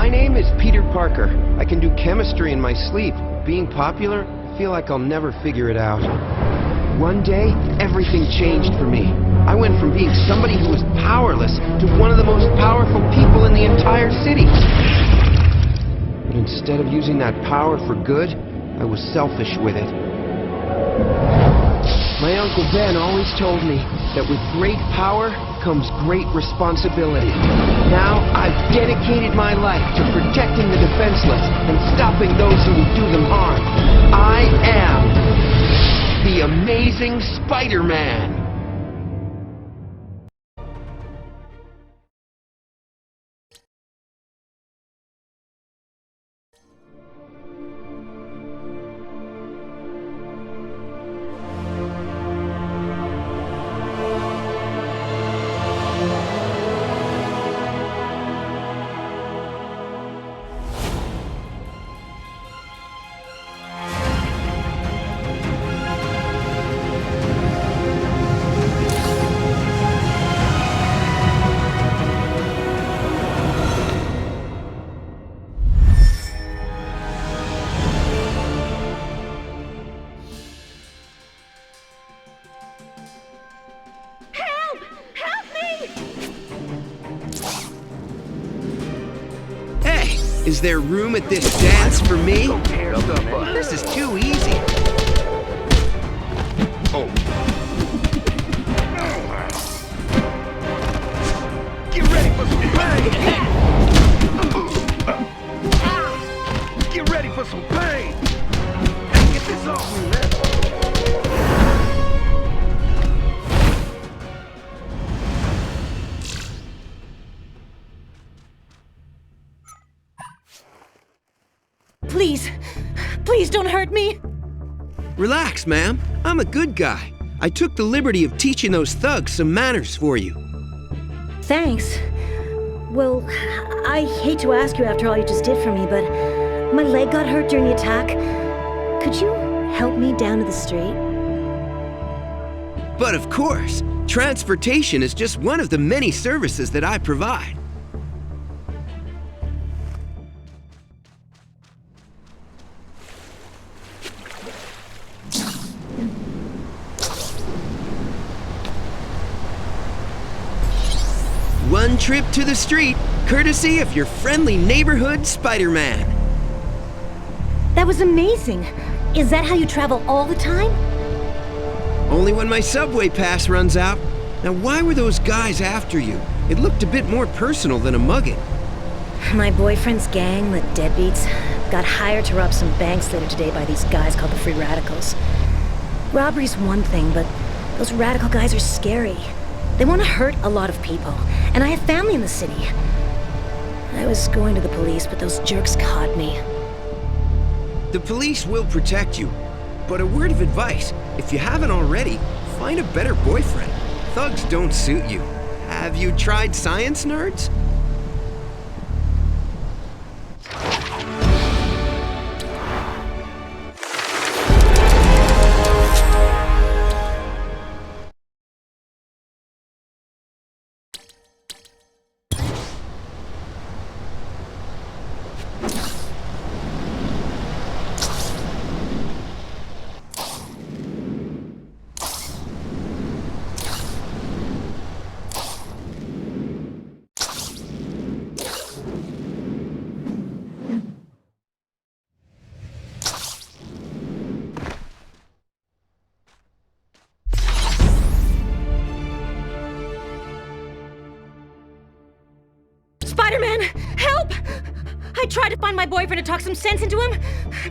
My name is Peter Parker. I can do chemistry in my sleep. Being popular, I feel like I'll never figure it out. One day, everything changed for me. I went from being somebody who was powerless to one of the most powerful people in the entire city. But instead of using that power for good, I was selfish with it. My Uncle Ben always told me that with great power comes great responsibility. Now, I've dedicated my life to protecting the defenseless and stopping those who would do them harm. I am the Amazing Spider-Man! Is there room at this dance for me? This is too easy. Oh. Get ready for some pain! Get ready for some pain! Get this off me, man! Please, please don't hurt me. Relax, ma'am. I'm a good guy. I took the liberty of teaching those thugs some manners for you. Thanks. Well, I hate to ask you after all you just did for me, but my leg got hurt during the attack. Could you help me down to the street? But of course, transportation is just one of the many services that I provide. One trip to the street, courtesy of your friendly neighborhood Spider-Man. That was amazing. Is that how you travel all the time? Only when my subway pass runs out. Now, why were those guys after you? It looked a bit more personal than a mugging. My boyfriend's gang, the Deadbeats, got hired to rob some banks later today by these guys called the Free Radicals. Robbery's one thing, but those radical guys are scary. They want to hurt a lot of people, and I have family in the city. I was going to the police, but those jerks caught me. The police will protect you. But a word of advice, if you haven't already, find a better boyfriend. Thugs don't suit you. Have you tried science nerds? Spider-Man, help! I tried to find my boyfriend to talk some sense into him,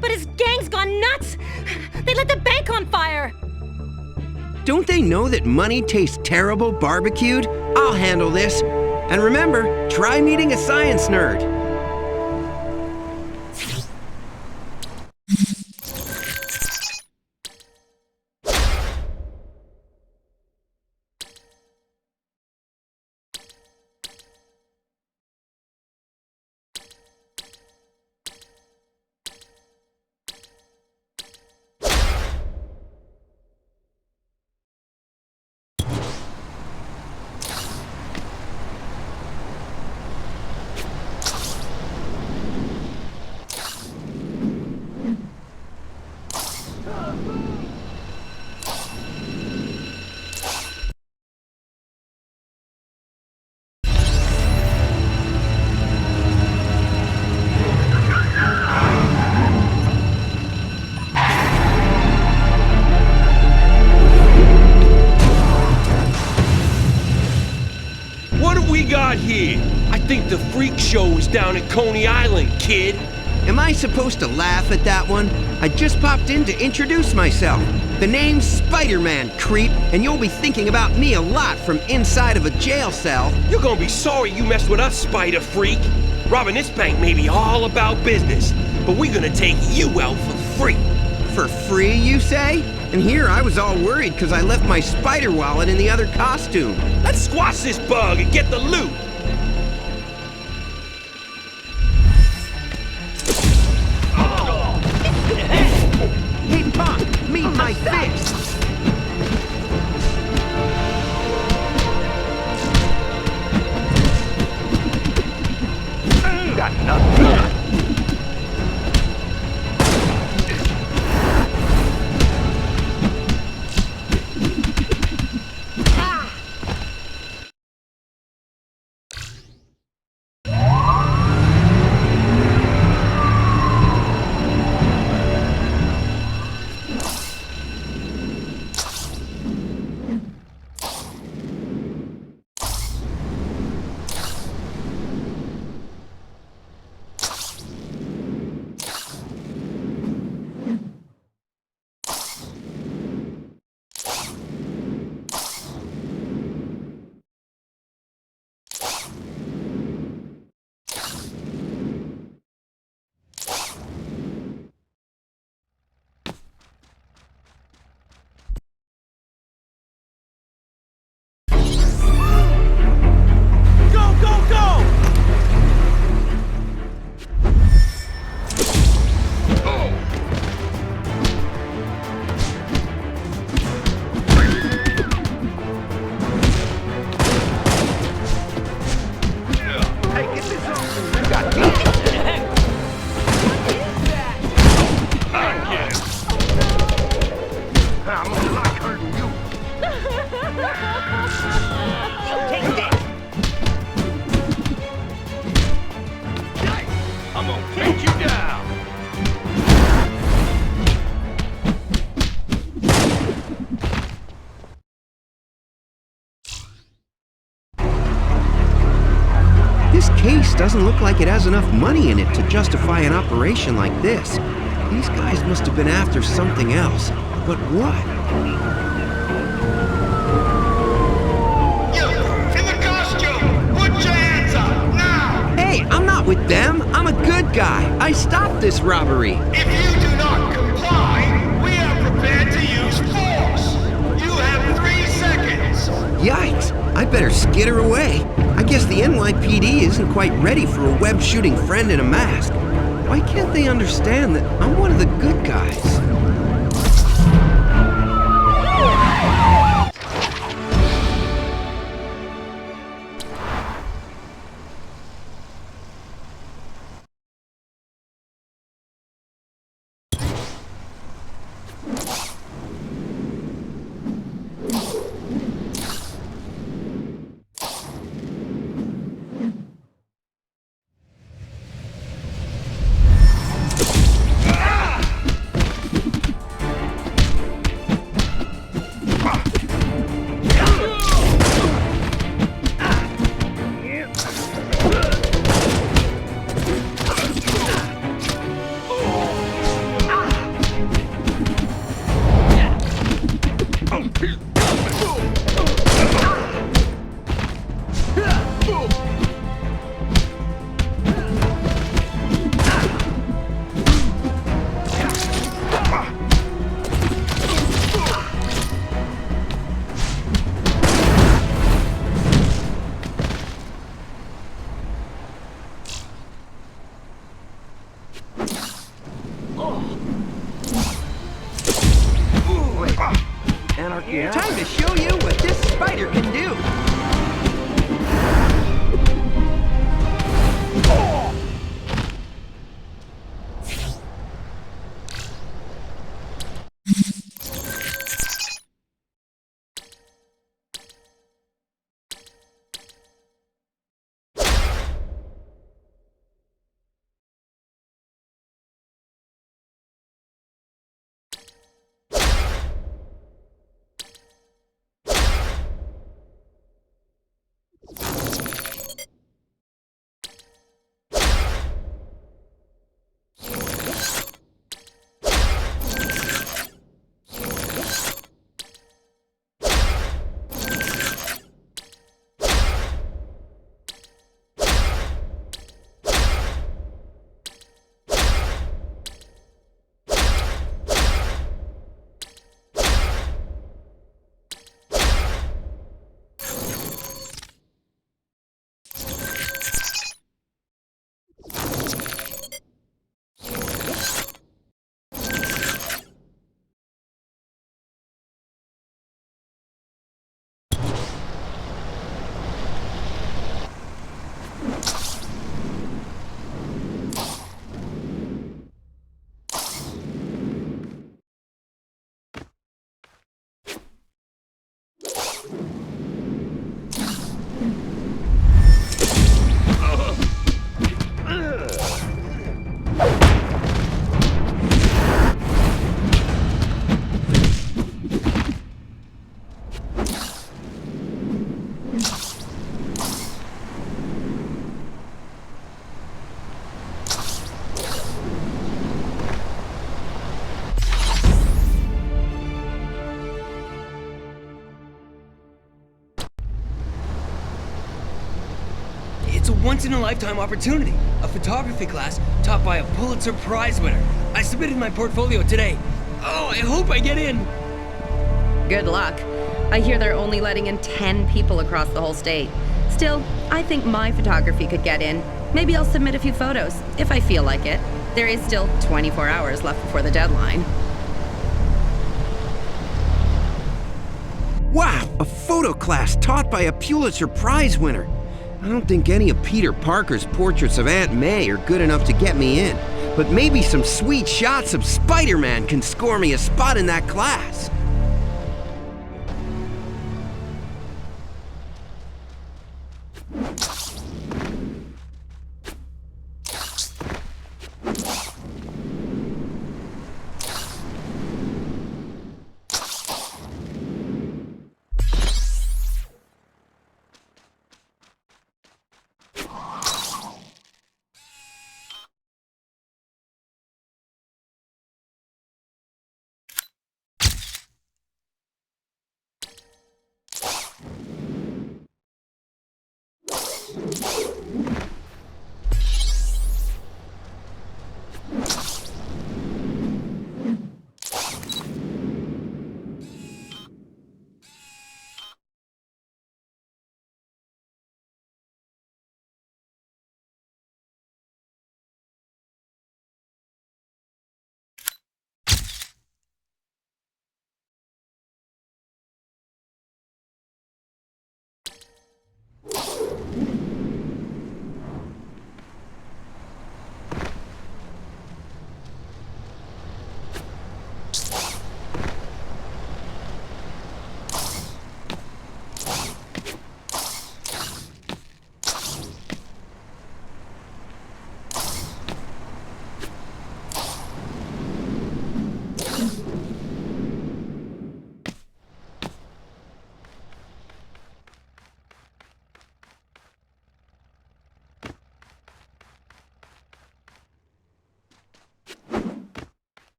but his gang's gone nuts! They lit the bank on fire! Don't they know that money tastes terrible barbecued? I'll handle this. And remember, try meeting a science nerd. think the freak show is down at Coney Island, kid? Am I supposed to laugh at that one? I just popped in to introduce myself. The name's Spider-Man, creep, and you'll be thinking about me a lot from inside of a jail cell. You're gonna be sorry you messed with us, Spider Freak. Robbing this bank may be all about business, but we're gonna take you out for free. For free, you say? And here I was all worried because I left my spider wallet in the other costume. Let's squash this bug and get the loot. Hey, punk, meet my fist. Got nothing. This case doesn't look like it has enough money in it to justify an operation like this. These guys must have been after something else. But what? You, in the costume! Put your hands up, now! Hey, I'm not with them. I'm a good guy. I stopped this robbery. If you do not comply, we are prepared to use force! You have 3 seconds! Yikes. I better skitter away. I guess the NYPD isn't quite ready for a web-shooting friend in a mask. Why can't they understand that I'm one of the good guys? Time to show you what this spider can do. once-in-a-lifetime opportunity. A photography class taught by a Pulitzer Prize winner. I submitted my portfolio today. Oh, I hope I get in. Good luck. I hear they're only letting in 10 people across the whole state. Still, I think my photography could get in. Maybe I'll submit a few photos, if I feel like it. There is still 24 hours left before the deadline. Wow, a photo class taught by a Pulitzer Prize winner. I don't think any of Peter Parker's portraits of Aunt May are good enough to get me in, but maybe some sweet shots of Spider-Man can score me a spot in that class.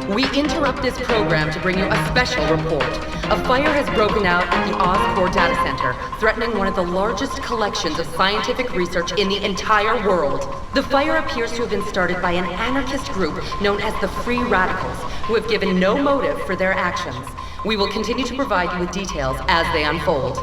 We interrupt this program to bring you a special report. A fire has broken out at the Oscorp Data Center, threatening one of the largest collections of scientific research in the entire world. The fire appears to have been started by an anarchist group known as the Free Radicals, who have given no motive for their actions. We will continue to provide you with details as they unfold.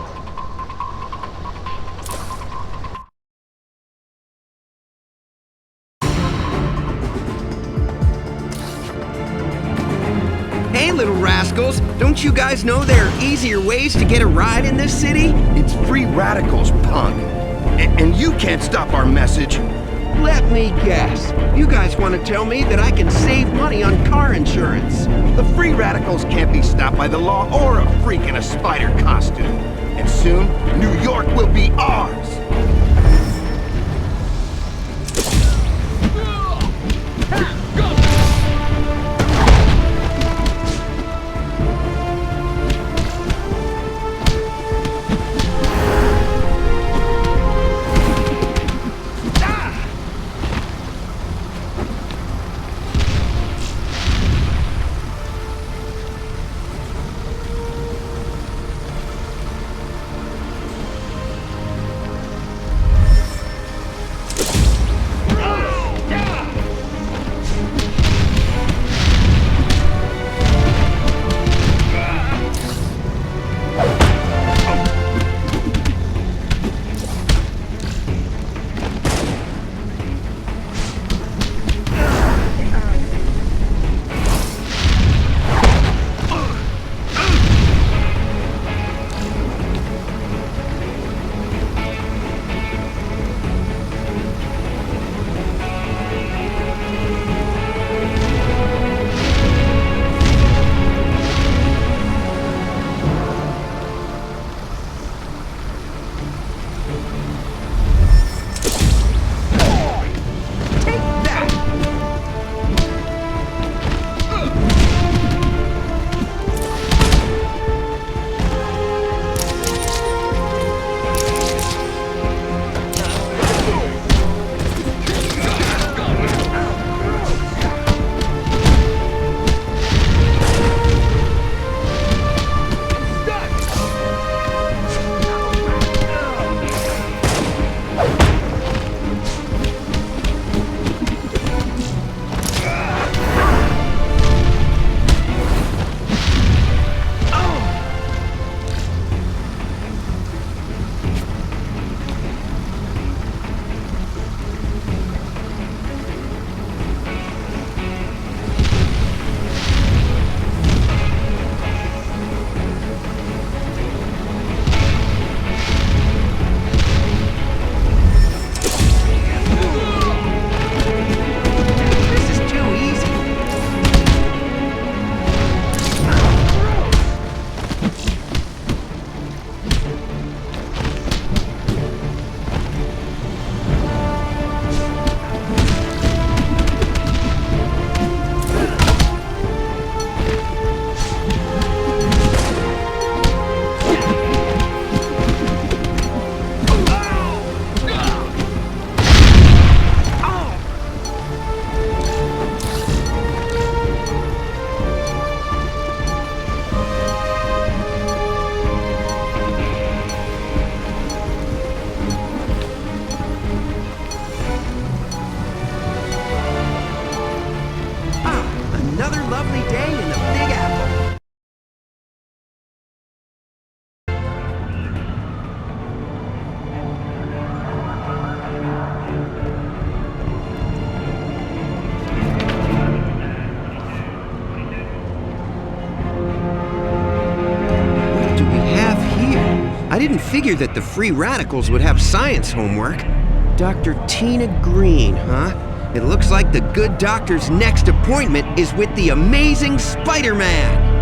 Hey, little rascals, don't you guys know there are easier ways to get a ride in this city? It's Free Radicals, punk. And you can't stop our message. Let me guess. You guys want to tell me that I can save money on car insurance? The Free Radicals can't be stopped by the law or a freak in a spider costume. And soon, New York will be ours. didn't figure that the free radicals would have science homework. Dr. Tina Green, huh? It looks like the good doctor's next appointment is with the amazing Spider-Man!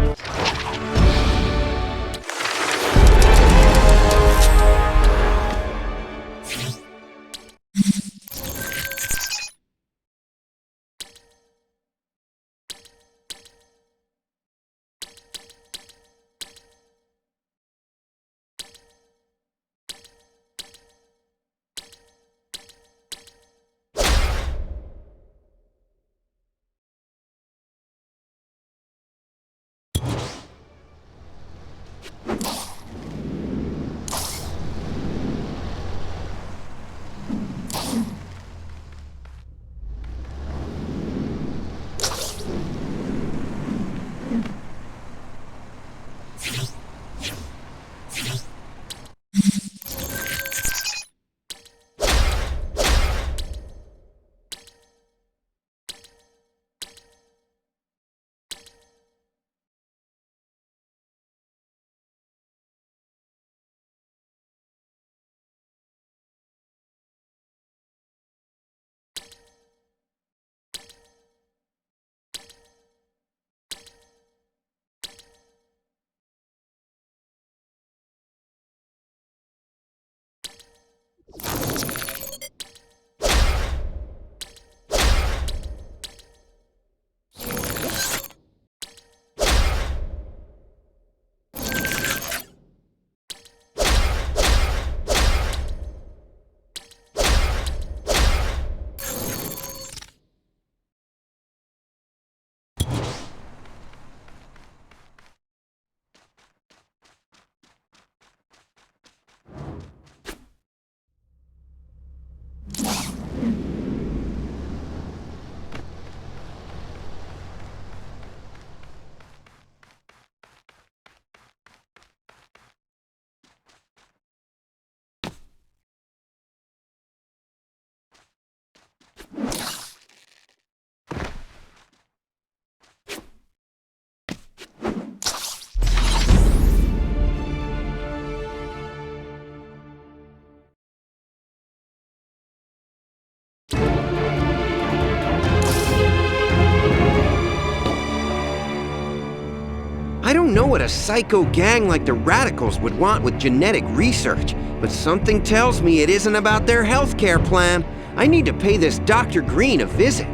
I don't know what a psycho gang like the Radicals would want with genetic research, but something tells me it isn't about their healthcare plan. I need to pay this Dr. Green a visit.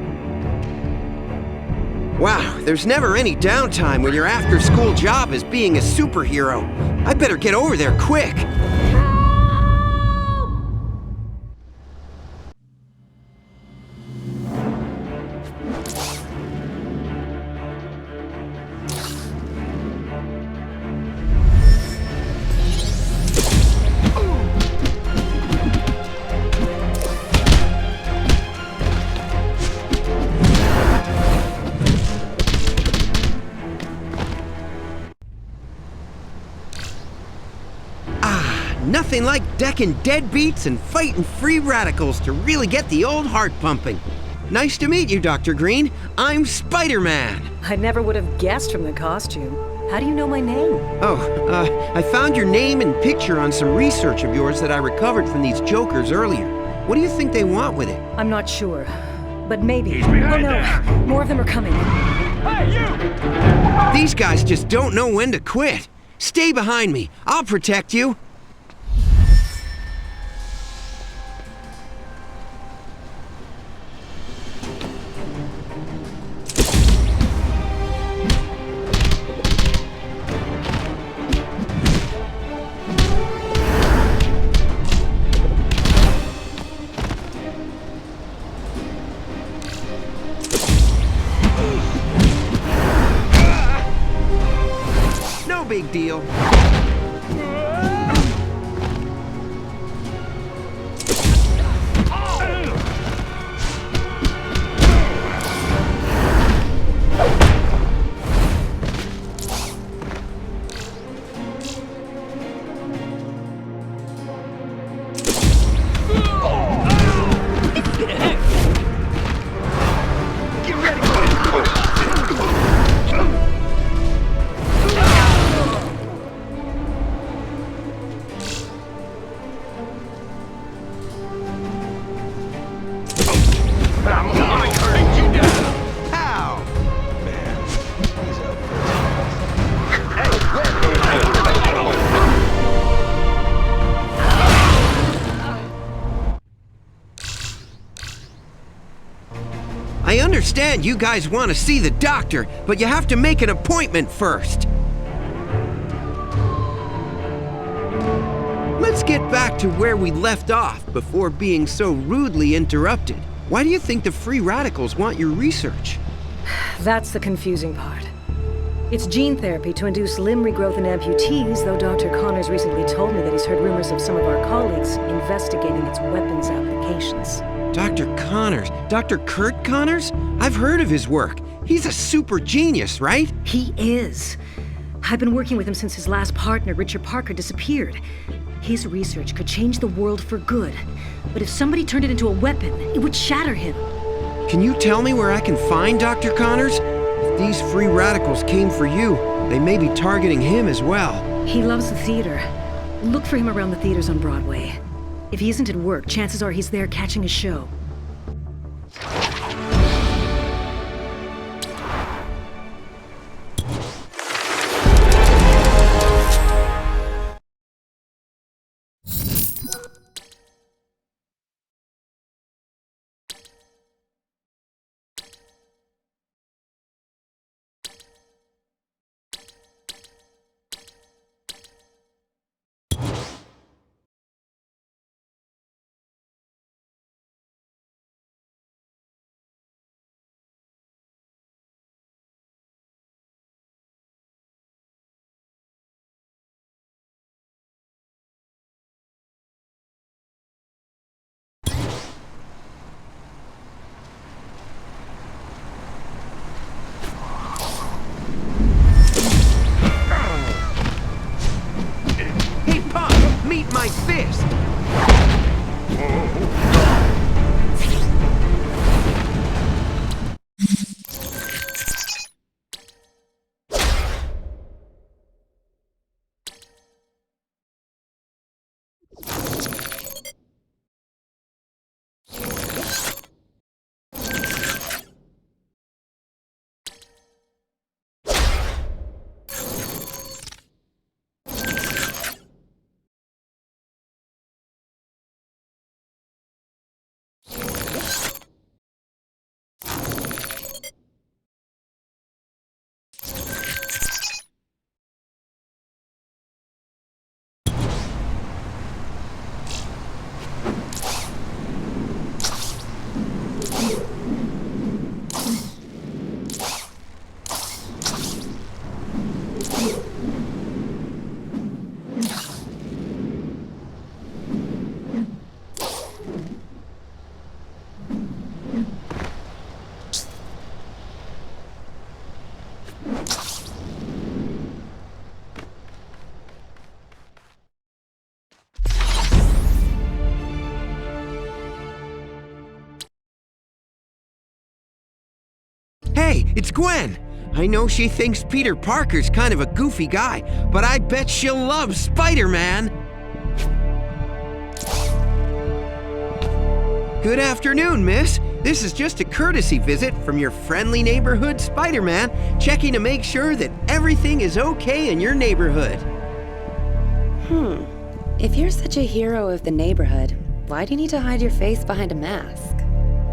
Wow, there's never any downtime when your after-school job is being a superhero. I better get over there quick. Nothing like decking deadbeats and fighting free radicals to really get the old heart pumping. Nice to meet you, Dr. Green. I'm Spider-Man. I never would have guessed from the costume. How do you know my name? Oh, I found your name and picture on some research of yours that I recovered from these jokers earlier. What do you think they want with it? I'm not sure, but maybe. Oh no, more of them are coming. Hey, you! These guys just don't know when to quit. Stay behind me. I'll protect you. Big deal. understand you guys want to see the doctor, but you have to make an appointment first. Let's get back to where we left off before being so rudely interrupted. Why do you think the free radicals want your research? That's the confusing part. It's gene therapy to induce limb regrowth in amputees, though Dr. Connors recently told me that he's heard rumors of some of our colleagues investigating its weapons applications. Dr. Connors? Dr. Kurt Connors? I've heard of his work. He's a super genius, right? He is. I've been working with him since his last partner, Richard Parker, disappeared. His research could change the world for good. But if somebody turned it into a weapon, it would shatter him. Can you tell me where I can find Dr. Connors? If these free radicals came for you, they may be targeting him as well. He loves the theater. Look for him around the theaters on Broadway. If he isn't at work, chances are he's there catching a show. Meet my fist! Hey, it's Gwen! I know she thinks Peter Parker's kind of a goofy guy, but I bet she'll love Spider-Man! Good afternoon, miss. This is just a courtesy visit from your friendly neighborhood Spider-Man, checking to make sure that everything is okay in your neighborhood. If you're such a hero of the neighborhood, why do you need to hide your face behind a mask?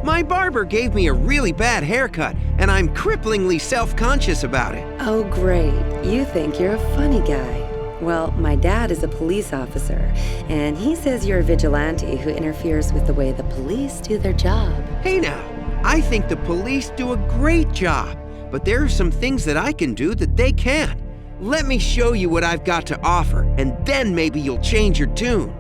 My barber gave me a really bad haircut, and I'm cripplingly self-conscious about it. Oh, great. You think you're a funny guy. Well, my dad is a police officer, and he says you're a vigilante who interferes with the way the police do their job. Hey now, I think the police do a great job, but there are some things that I can do that they can't. Let me show you what I've got to offer, and then maybe you'll change your tune.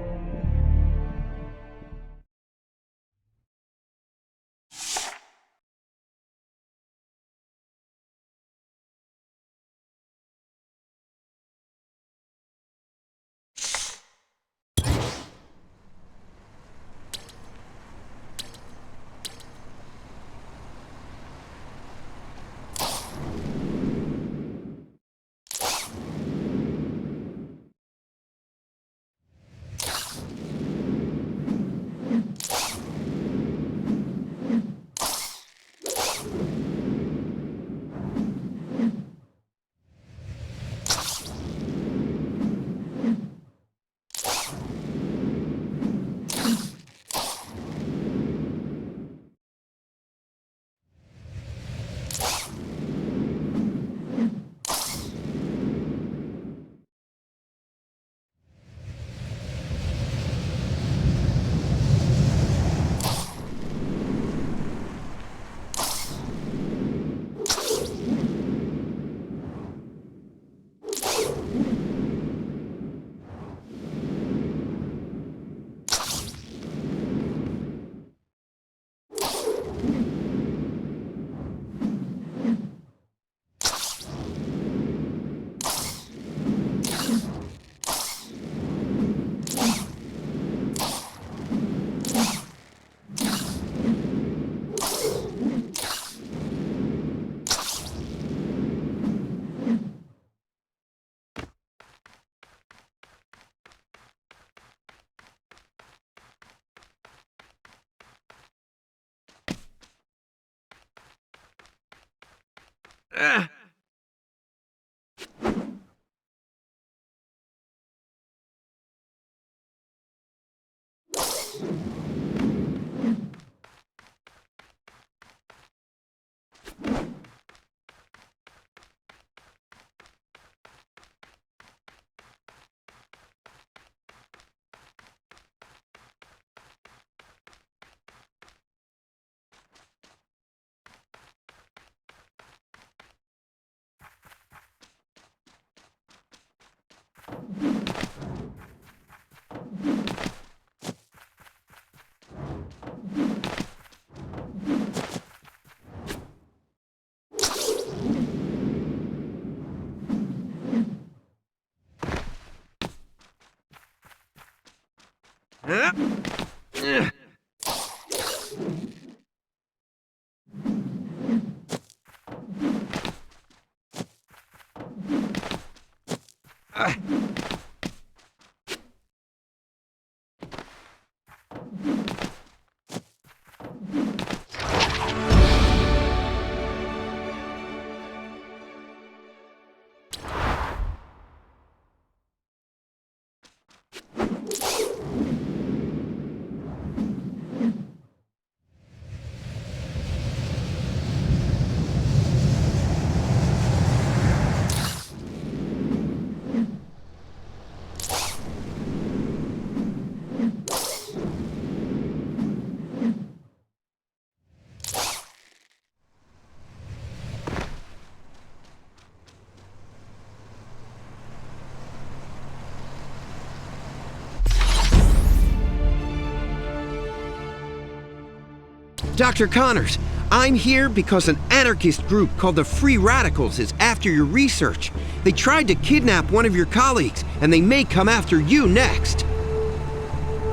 Dr. Connors, I'm here because an anarchist group called the Free Radicals is after your research. They tried to kidnap one of your colleagues, and they may come after you next.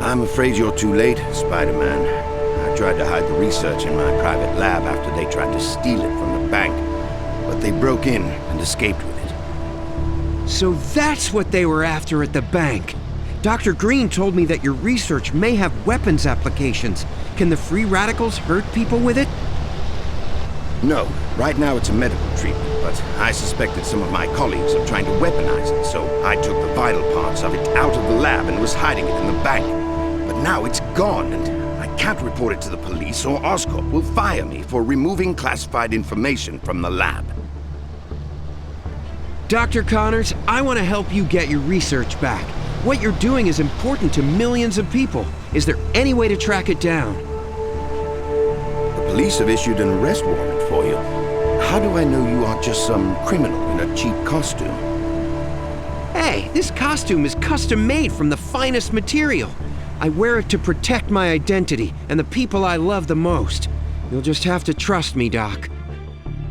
I'm afraid you're too late, Spider-Man. I tried to hide the research in my private lab after they tried to steal it from the bank. But they broke in and escaped with it. So that's what they were after at the bank. Dr. Green told me that your research may have weapons applications. Can the Free Radicals hurt people with it? No, right now it's a medical treatment, but I suspected some of my colleagues of trying to weaponize it, so I took the vital parts of it out of the lab and was hiding it in the bank. But now it's gone, and I can't report it to the police or Oscorp will fire me for removing classified information from the lab. Dr. Connors, I want to help you get your research back. What you're doing is important to millions of people. Is there any way to track it down? The police have issued an arrest warrant for you. How do I know you aren't just some criminal in a cheap costume? Hey, this costume is custom made from the finest material. I wear it to protect my identity and the people I love the most. You'll just have to trust me, Doc.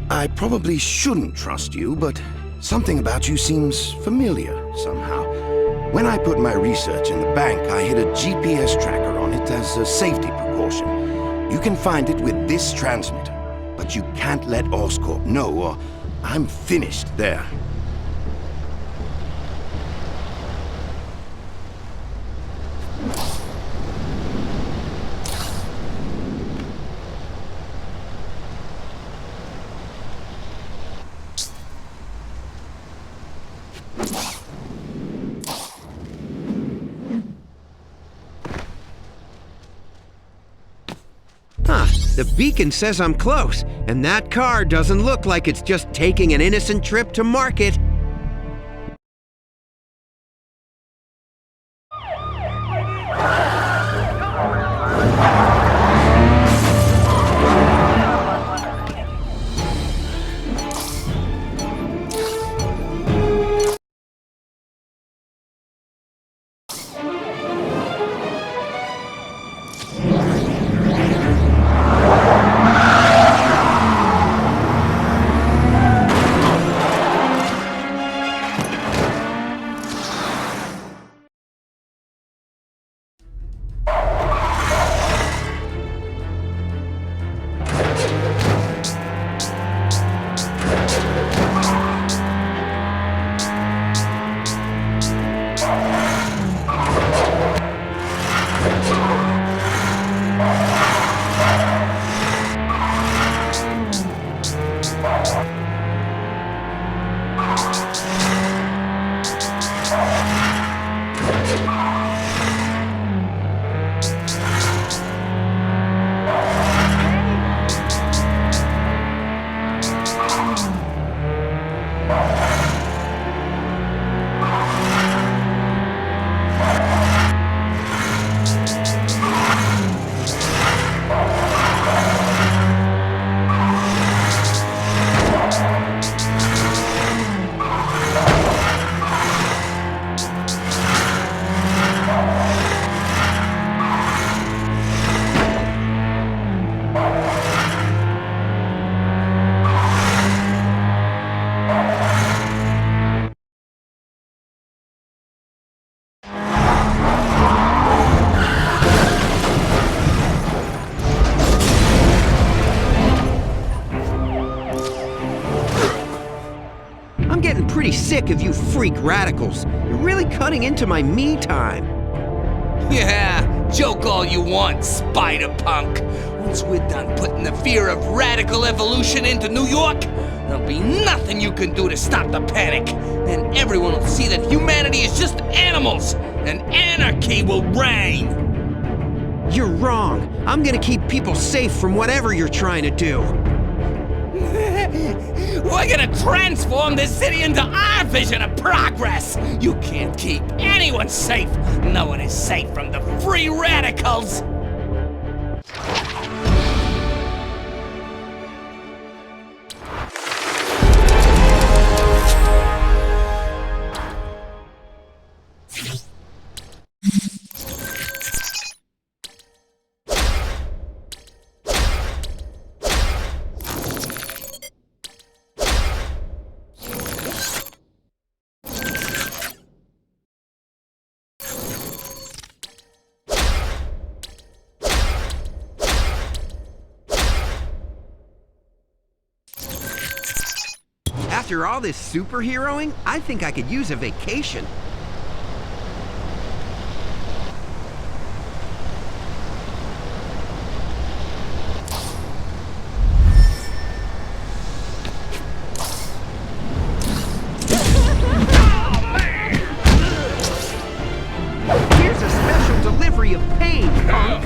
I probably shouldn't trust you, but something about you seems familiar somehow. When I put my research in the bank, I hid a GPS tracker on it as a safety precaution. You can find it with this transmitter, but you can't let Oscorp know or I'm finished there. The beacon says I'm close, and that car doesn't look like it's just taking an innocent trip to market. sick of you freak radicals. You're really cutting into my me time. Yeah, joke all you want, Spider-Punk. Once we're done putting the fear of radical evolution into New York, there'll be nothing you can do to stop the panic. Then everyone will see that humanity is just animals, and anarchy will reign. You're wrong. I'm gonna keep people safe from whatever you're trying to do. We're gonna transform this city into our vision of progress! You can't keep anyone safe! No one is safe from the free radicals! After all this superheroing, I think I could use a vacation. Here's a special delivery of pain, punk!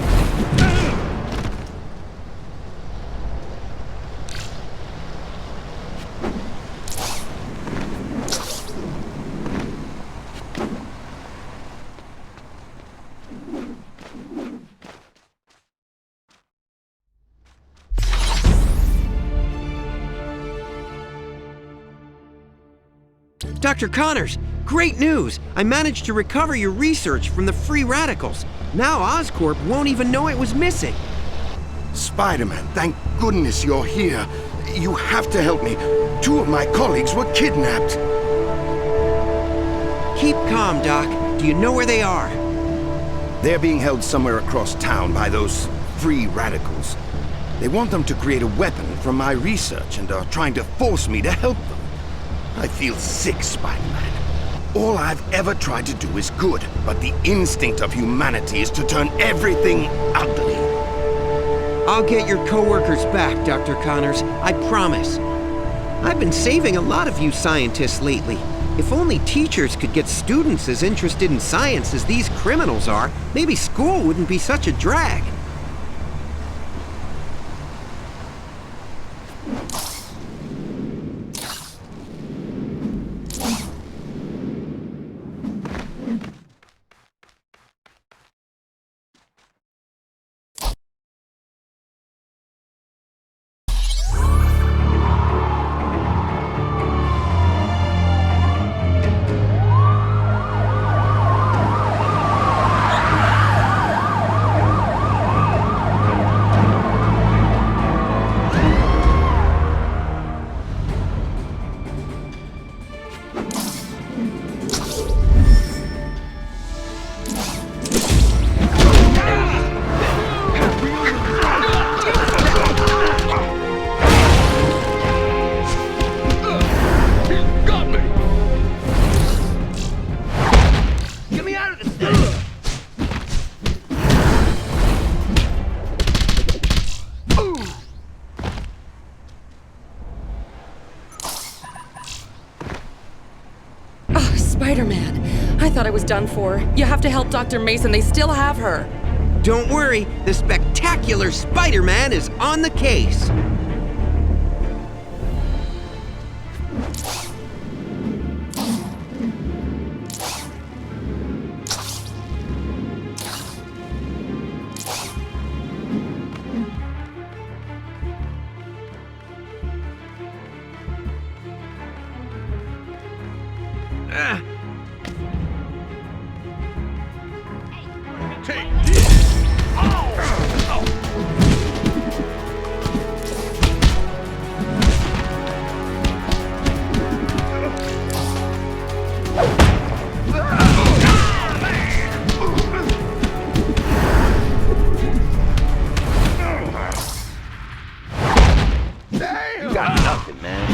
Dr. Connors, great news! I managed to recover your research from the free radicals. Now Oscorp won't even know it was missing. Spider-Man, thank goodness you're here. You have to help me. 2 of my colleagues were kidnapped. Keep calm, Doc. Do you know where they are? They're being held somewhere across town by those free radicals. They want them to create a weapon from my research and are trying to force me to help them. I feel sick, Spider-Man. All I've ever tried to do is good, but the instinct of humanity is to turn everything ugly. I'll get your coworkers back, Dr. Connors. I promise. I've been saving a lot of you scientists lately. If only teachers could get students as interested in science as these criminals are, maybe school wouldn't be such a drag. Spider-Man, I thought I was done for. You have to help Dr. Mason. They still have her. Don't worry, the spectacular Spider-Man is on the case. You got nothing, man.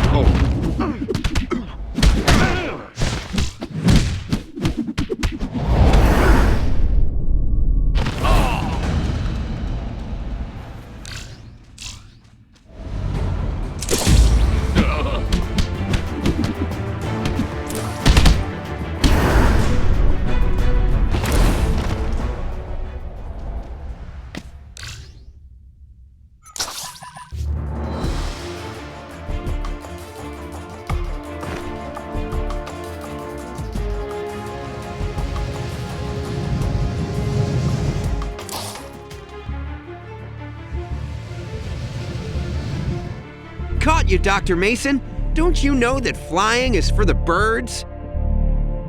you, Dr. Mason. Don't you know that flying is for the birds?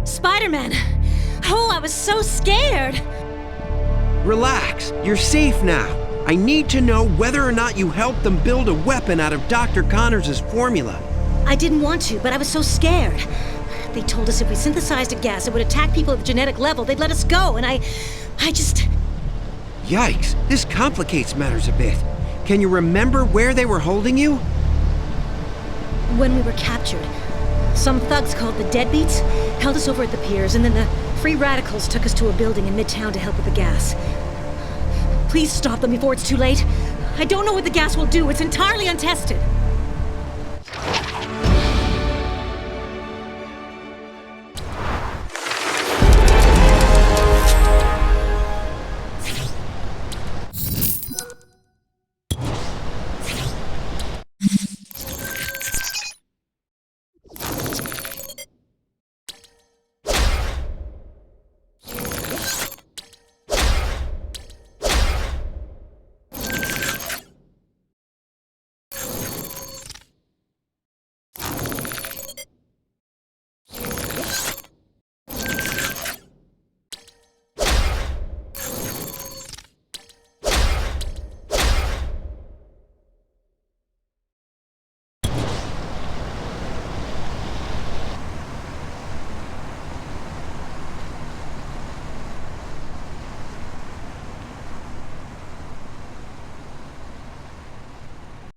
Spider-Man! Oh, I was so scared! Relax, you're safe now. I need to know whether or not you helped them build a weapon out of Dr. Connors' formula. I didn't want to, but I was so scared. They told us if we synthesized a gas that would attack people at the genetic level, they'd let us go, and I just... Yikes, this complicates matters a bit. Can you remember where they were holding you? When we were captured, some thugs called the Deadbeats held us over at the piers, and then the Free Radicals took us to a building in Midtown to help with the gas. Please stop them before it's too late. I don't know what the gas will do. It's entirely untested.